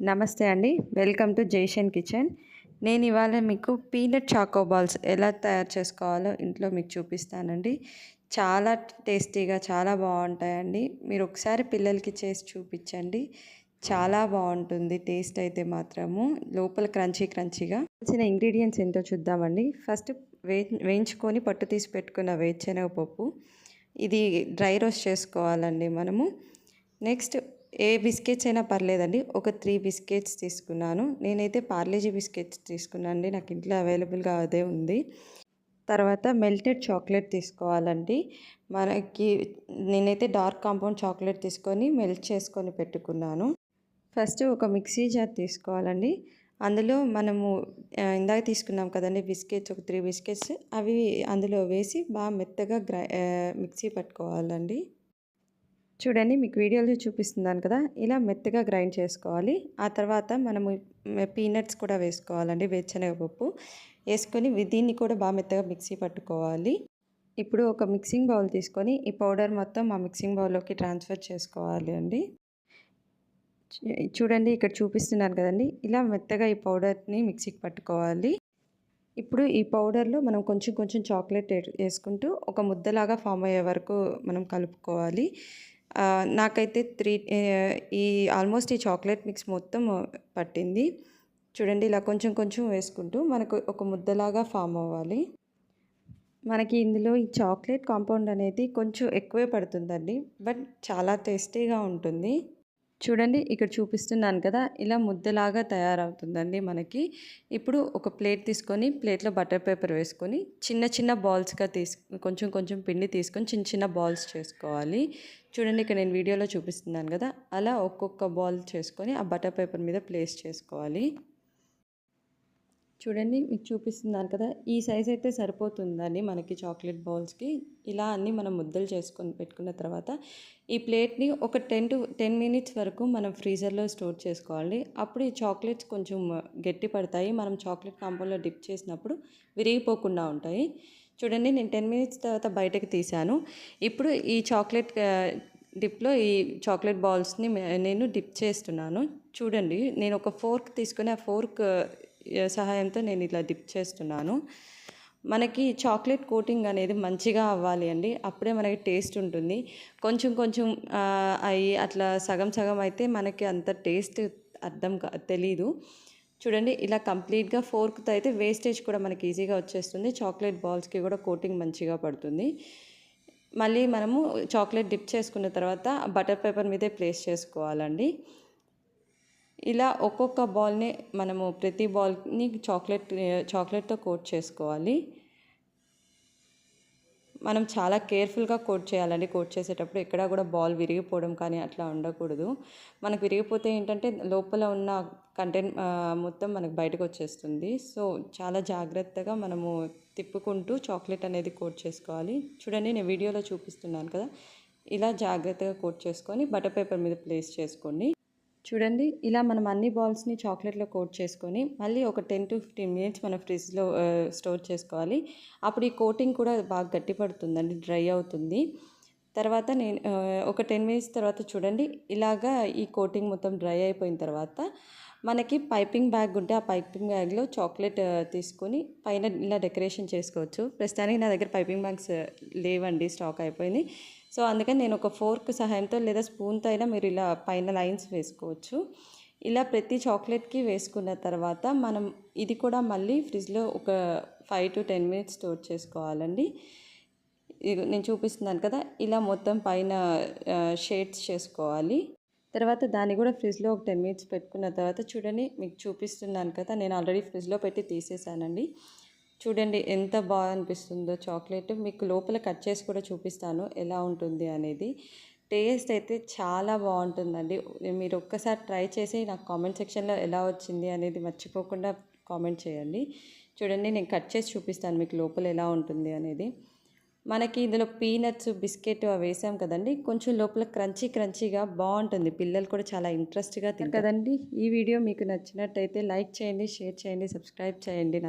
నమస్తే అండి. Welcome to Jaishan kitchen. నేను ఇవాళ మీకు పీనట్ చాకో బాల్స్ ఎలా తయారు చేసుకోవాలో ఇంట్లో మీకు చూపిస్తానండి. చాలా టేస్టీగా చాలా బాగుంటాయండి. మీరు ఒకసారి పిల్లలకి చేసి చూపించండి. చాలా బాగుంటుంది టేస్ట్ అయితే మాత్రము. లోపల క్రంచీ క్రంచీగా. కావాల్సిన ఇంగ్రీడియంట్స్ ఏంటో చూద్దామండి. ఫస్ట్ వేయించుకొని పట్టు తీసి పెట్టుకున్న వేరుశనగపప్పు. ఇది డ్రై రోస్ట్ చేసుకోవాలండి మనము. నెక్స్ట్ ఏ బిస్కెట్స్ అయినా పర్లేదండి. ఒక 3 బిస్కెట్స్ తీసుకున్నాను. నేనైతే పార్లేజీ బిస్కెట్స్ తీసుకున్నాను అండి. నాకు ఇంట్లో అవైలబుల్గా అదే ఉంది. తర్వాత మెల్టెడ్ చాక్లెట్ తీసుకోవాలండి. మనకి నేనైతే డార్క్ కాంపౌండ్ చాక్లెట్ తీసుకొని మెల్ట్ చేసుకొని పెట్టుకున్నాను. ఫస్ట్ ఒక మిక్సీ జార్ తీసుకోవాలండి. అందులో మనము ఇందాక తీసుకున్నాం కదండి బిస్కెట్స్, ఒక 3 బిస్కెట్స్ అవి అందులో వేసి బాగా మెత్తగా మిక్సీ పట్టుకోవాలండి. చూడండి మీకు వీడియోలో చూపిస్తున్నాను కదా, ఇలా మెత్తగా గ్రైండ్ చేసుకోవాలి. ఆ తర్వాత మనము పీనట్స్ కూడా వేసుకోవాలండి, వేరుశనగపప్పు వేసుకొని దీన్ని కూడా బాగా మెత్తగా మిక్సీ పట్టుకోవాలి. ఇప్పుడు ఒక మిక్సింగ్ బౌల్ తీసుకొని ఈ పౌడర్ మొత్తం ఆ మిక్సింగ్ బౌల్లోకి ట్రాన్స్ఫర్ చేసుకోవాలి అండి. చూడండి ఇక్కడ చూపిస్తున్నాను కదండి, ఇలా మెత్తగా ఈ పౌడర్ని మిక్సీకి పట్టుకోవాలి. ఇప్పుడు ఈ పౌడర్లో మనం కొంచెం కొంచెం చాక్లెట్ వేసుకుంటూ ఒక ముద్దలాగా ఫామ్ అయ్యే వరకు మనం కలుపుకోవాలి. నాకైతే ఈ ఆల్మోస్ట్ ఈ చాక్లెట్ మిక్స్ మొత్తం పట్టింది. చూడండి ఇలా కొంచెం కొంచెం వేసుకుంటూ మనకు ఒక ముద్దలాగా ఫామ్ అవ్వాలి. మనకి ఇందులో ఈ చాక్లెట్ కాంపౌండ్ అనేది కొంచెం ఎక్కువే పడుతుందండి, బట్ చాలా టేస్టీగా ఉంటుంది. చూడండి ఇక్కడ చూపిస్తున్నాను కదా, ఇలా ముద్దలాగా తయారవుతుందండి మనకి. ఇప్పుడు ఒక ప్లేట్ తీసుకొని ప్లేట్లో బటర్ పేపర్ వేసుకొని చిన్న చిన్న బాల్స్గా కొంచెం కొంచెం పిండి తీసుకొని చిన్న చిన్న బాల్స్ చేసుకోవాలి. చూడండి ఇక్కడ నేను వీడియోలో చూపిస్తున్నాను కదా, అలా ఒక్కొక్క బాల్ చేసుకొని ఆ బటర్ పేపర్ మీద ప్లేస్ చేసుకోవాలి. చూడండి మీకు చూపిస్తున్నాను కదా, ఈ సైజ్ అయితే సరిపోతుందండి మనకి చాక్లెట్ బాల్స్కి. ఇలా అన్నీ మనం ముద్దలు చేసుకొని పెట్టుకున్న తర్వాత ఈ ప్లేట్ని ఒక 10 మినిట్స్ వరకు మనం ఫ్రీజర్లో స్టోర్ చేసుకోవాలి. అప్పుడు ఈ చాక్లెట్స్ కొంచెం గట్టి పడతాయి. మనం చాక్లెట్ కాంపౌండ్లో డిప్ చేసినప్పుడు విరిగిపోకుండా ఉంటాయి. చూడండి నేను 10 మినిట్స్ తర్వాత బయటకు తీసాను. ఇప్పుడు ఈ చాక్లెట్ డిప్లో ఈ చాక్లెట్ బాల్స్ని నేను డిప్ చేస్తున్నాను. చూడండి నేను ఒక ఫోర్క్ తీసుకొని ఆ ఫోర్క్ సహాయంతో నేను ఇలా డిప్ చేస్తున్నాను. మనకి చాక్లెట్ కోటింగ్ అనేది మంచిగా అవ్వాలి అండి, అప్పుడే మనకి టేస్ట్ ఉంటుంది. కొంచెం కొంచెం అవి అట్లా సగం సగం అయితే మనకి అంత టేస్ట్ తెలీదు. చూడండి ఇలా కంప్లీట్గా ఫోర్క్తో అయితే వేస్టేజ్ కూడా మనకి ఈజీగా వచ్చేస్తుంది. చాక్లెట్ బాల్స్కి కూడా కోటింగ్ మంచిగా పడుతుంది. మళ్ళీ మనము చాక్లెట్ డిప్ చేసుకున్న తర్వాత బటర్ పేపర్ మీదే ప్లేస్ చేసుకోవాలండి. ఇలా ఒక్కొక్క బాల్ని మనము ప్రతి బాల్ని చాక్లెట్తో కోట్ చేసుకోవాలి. మనం చాలా కేర్ఫుల్గా కోట్ చేయాలండి. కోట్ చేసేటప్పుడు ఎక్కడ కూడా బాల్ విరిగిపోవడం కానీ అట్లా ఉండకూడదు. మనకు విరిగిపోతే ఏంటంటే లోపల ఉన్న కంటెంట్ మొత్తం మనకు బయటకు వచ్చేస్తుంది. సో చాలా జాగ్రత్తగా మనము తిప్పుకుంటూ చాక్లెట్ అనేది కోట్ చేసుకోవాలి. చూడండి నేను వీడియోలో చూపిస్తున్నాను కదా, ఇలా జాగ్రత్తగా కోట్ చేసుకొని బటర్ పేపర్ మీద ప్లేస్ చేసుకోండి. చూడండి ఇలా మనం అన్ని బాల్స్ని చాక్లెట్లో కోట్ చేసుకొని మళ్ళీ ఒక 10 to 15 మినిట్స్ మనం ఫ్రిడ్జ్లో స్టోర్ చేసుకోవాలి. అప్పుడు ఈ కోటింగ్ కూడా బాగా గట్టిపడుతుందండి, డ్రై అవుతుంది. తర్వాత నేను ఒక 10 మినిట్స్ తర్వాత చూడండి ఇలాగా ఈ కోటింగ్ మొత్తం డ్రై అయిపోయిన తర్వాత మనకి పైపింగ్ బ్యాగ్ ఉంటే ఆ పైపింగ్ బ్యాగ్లో చాక్లెట్ తీసుకొని పైన ఇలా డెకరేషన్ చేసుకోవచ్చు. ప్రస్తుతానికి నా దగ్గర పైపింగ్ బ్యాగ్స్ లేవండి, స్టాక్ అయిపోయింది. సో అందుకని నేను ఒక ఫోర్క్ సహాయంతో లేదా స్పూన్తో అయినా మీరు ఇలా పైన లైన్స్ వేసుకోవచ్చు. ఇలా ప్రతి చాక్లెట్కి వేసుకున్న తర్వాత మనం ఇది కూడా మళ్ళీ ఫ్రిడ్జ్లో ఒక 5 to 10 మినిట్స్ స్టోర్ చేసుకోవాలండి. నేను చూపిస్తున్నాను కదా, ఇలా మొత్తం పైన షేడ్స్ చేసుకోవాలి. తర్వాత దాన్ని కూడా ఫ్రిడ్జ్లో ఒక 10 మినిట్స్ పెట్టుకున్న తర్వాత చూడండి మీకు చూపిస్తున్నాను కదా, నేను ఆల్రెడీ ఫ్రిడ్జ్లో పెట్టి తీసేసానండి. చూడండి ఎంత బాగా అనిపిస్తుందో చాక్లెట్. మీకు లోపల కట్ చేసి కూడా చూపిస్తాను ఎలా ఉంటుంది అనేది. టేస్ట్ అయితే చాలా బాగుంటుందండి. మీరు ఒక్కసారి ట్రై చేసి నాకు కామెంట్ సెక్షన్లో ఎలా వచ్చింది అనేది మర్చిపోకుండా కామెంట్ చేయండి. చూడండి నేను కట్ చేసి చూపిస్తాను మీకు లోపల ఎలా ఉంటుంది అనేది. మనకి ఇందులో పీనట్స్ బిస్కెట్ అవి వేసాం కదండి, కొంచెం లోపల క్రంచీగా బాగుంటుంది. పిల్లలు కూడా చాలా ఇంట్రెస్ట్గా తింటారు కదండి. ఈ వీడియో మీకు నచ్చినట్టయితే లైక్ చేయండి, షేర్ చేయండి, సబ్స్క్రైబ్ చేయండి.